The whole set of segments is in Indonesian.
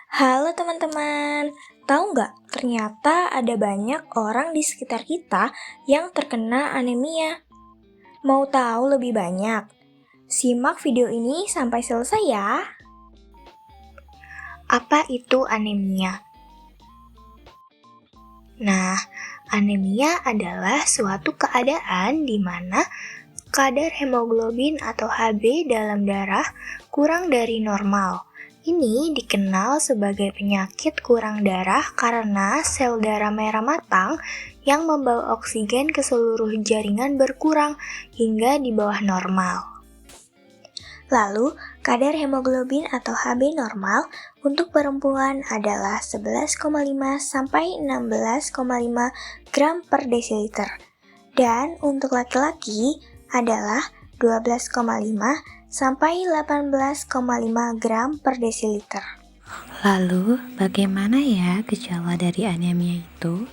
Halo teman-teman, tahu nggak? Ternyata ada banyak orang di sekitar kita yang terkena anemia. Mau tahu lebih banyak? Simak video ini sampai selesai ya. Apa itu anemia? Nah, anemia adalah suatu keadaan di mana kadar hemoglobin atau Hb dalam darah kurang dari normal. Ini dikenal sebagai penyakit kurang darah karena sel darah merah matang yang membawa oksigen ke seluruh jaringan berkurang hingga di bawah normal. Lalu, kadar hemoglobin atau Hb normal untuk perempuan adalah 11,5 sampai 16,5 gram per desiliter. Dan untuk laki-laki adalah 12,5 sampai 18,5 gram per desiliter. Lalu, bagaimana ya gejala dari anemia itu?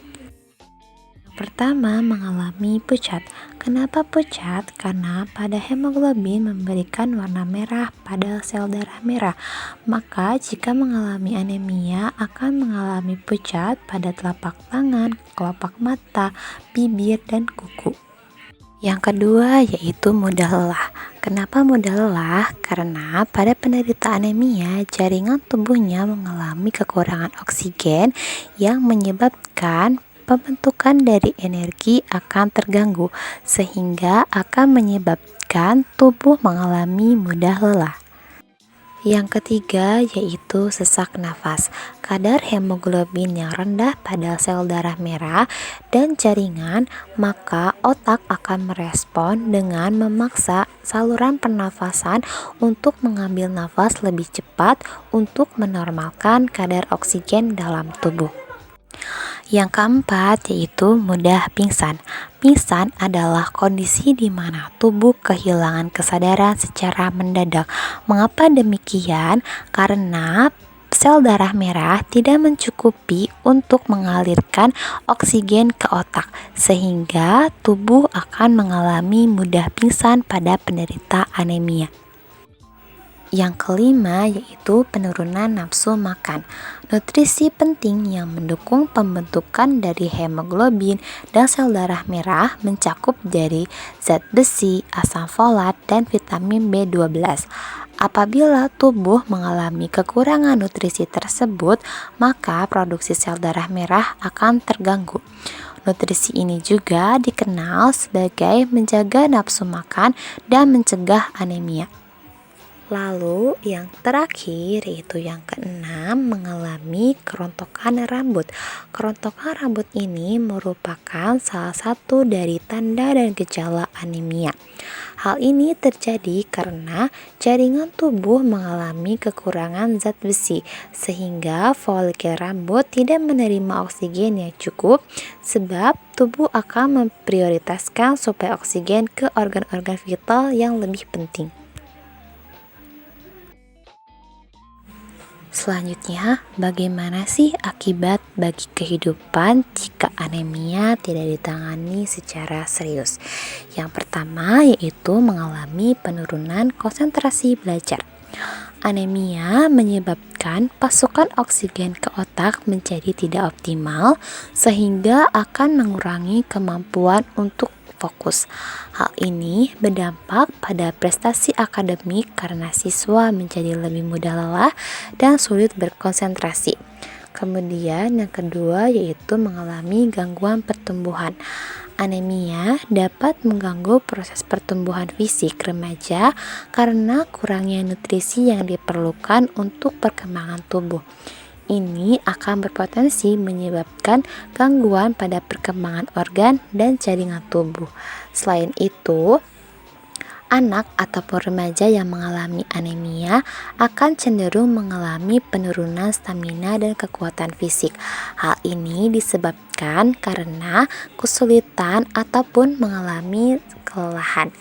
Pertama, mengalami pucat. Kenapa pucat? Karena pada hemoglobin memberikan warna merah pada sel darah merah. Maka, jika mengalami anemia, akan mengalami pucat pada telapak tangan, kelopak mata, bibir, dan kuku. Yang kedua yaitu mudah lelah. Kenapa mudah lelah? Karena pada penderita anemia, jaringan tubuhnya mengalami kekurangan oksigen yang menyebabkan pembentukan dari energi akan terganggu, sehingga akan menyebabkan tubuh mengalami mudah lelah. Yang ketiga yaitu sesak nafas. Kadar hemoglobin yang rendah pada sel darah merah dan jaringan, maka otak akan merespon dengan memaksa saluran pernafasan untuk mengambil nafas lebih cepat untuk menormalkan kadar oksigen dalam tubuh. Yang keempat yaitu mudah pingsan. Pingsan adalah kondisi di mana tubuh kehilangan kesadaran secara mendadak. Mengapa demikian? Karena sel darah merah tidak mencukupi untuk mengalirkan oksigen ke otak, sehingga tubuh akan mengalami mudah pingsan pada penderita anemia. Yang kelima yaitu penurunan nafsu makan. Nutrisi penting yang mendukung pembentukan dari hemoglobin dan sel darah merah mencakup dari zat besi, asam folat, dan vitamin B12. Apabila tubuh mengalami kekurangan nutrisi tersebut, maka produksi sel darah merah akan terganggu. Nutrisi ini juga dikenal sebagai menjaga nafsu makan dan mencegah anemia. Lalu yang terakhir yaitu yang keenam, mengalami kerontokan rambut. Kerontokan rambut ini merupakan salah satu dari tanda dan gejala anemia. Hal ini terjadi karena jaringan tubuh mengalami kekurangan zat besi, sehingga folikel rambut tidak menerima oksigen yang cukup, sebab tubuh akan memprioritaskan suplai oksigen ke organ-organ vital yang lebih penting. Selanjutnya, bagaimana sih akibat bagi kehidupan jika anemia tidak ditangani secara serius? Yang pertama yaitu mengalami penurunan konsentrasi belajar. Anemia menyebabkan pasokan oksigen ke otak menjadi tidak optimal, sehingga akan mengurangi kemampuan untuk fokus. Hal ini berdampak pada prestasi akademik karena siswa menjadi lebih mudah lelah dan sulit berkonsentrasi. Kemudian yang kedua yaitu mengalami gangguan pertumbuhan. Anemia dapat mengganggu proses pertumbuhan fisik remaja karena kurangnya nutrisi yang diperlukan untuk perkembangan tubuh. Ini akan berpotensi menyebabkan gangguan pada perkembangan organ dan jaringan tubuh. Selain itu, anak ataupun remaja yang mengalami anemia akan cenderung mengalami penurunan stamina dan kekuatan fisik. Hal ini disebabkan karena kesulitan ataupun mengalami kelelahan.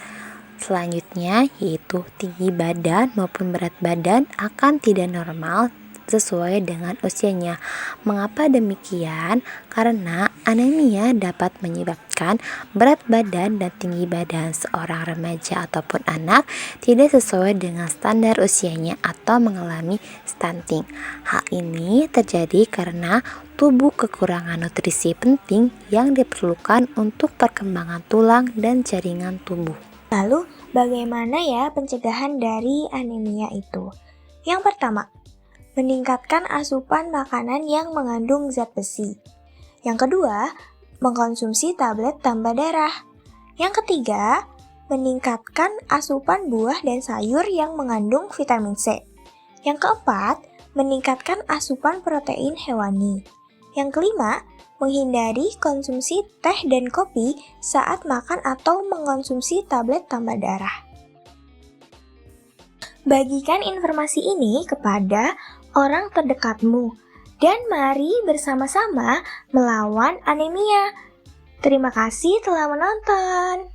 Selanjutnya yaitu tinggi badan maupun berat badan akan tidak normal sesuai dengan usianya. Mengapa demikian? Karena Anemia dapat menyebabkan berat badan dan tinggi badan seorang remaja ataupun anak tidak sesuai dengan standar usianya atau mengalami stunting. Hal ini terjadi karena tubuh kekurangan nutrisi penting yang diperlukan untuk perkembangan tulang dan jaringan tubuh. Lalu, bagaimana ya pencegahan dari anemia itu? Yang pertama, meningkatkan asupan makanan yang mengandung zat besi. Yang kedua, mengkonsumsi tablet tambah darah. Yang ketiga, meningkatkan asupan buah dan sayur yang mengandung vitamin C. Yang keempat, meningkatkan asupan protein hewani. Yang kelima, menghindari konsumsi teh dan kopi saat makan atau mengkonsumsi tablet tambah darah. Bagikan informasi ini kepada orang terdekatmu. Dan mari bersama-sama melawan anemia. Terima kasih telah menonton.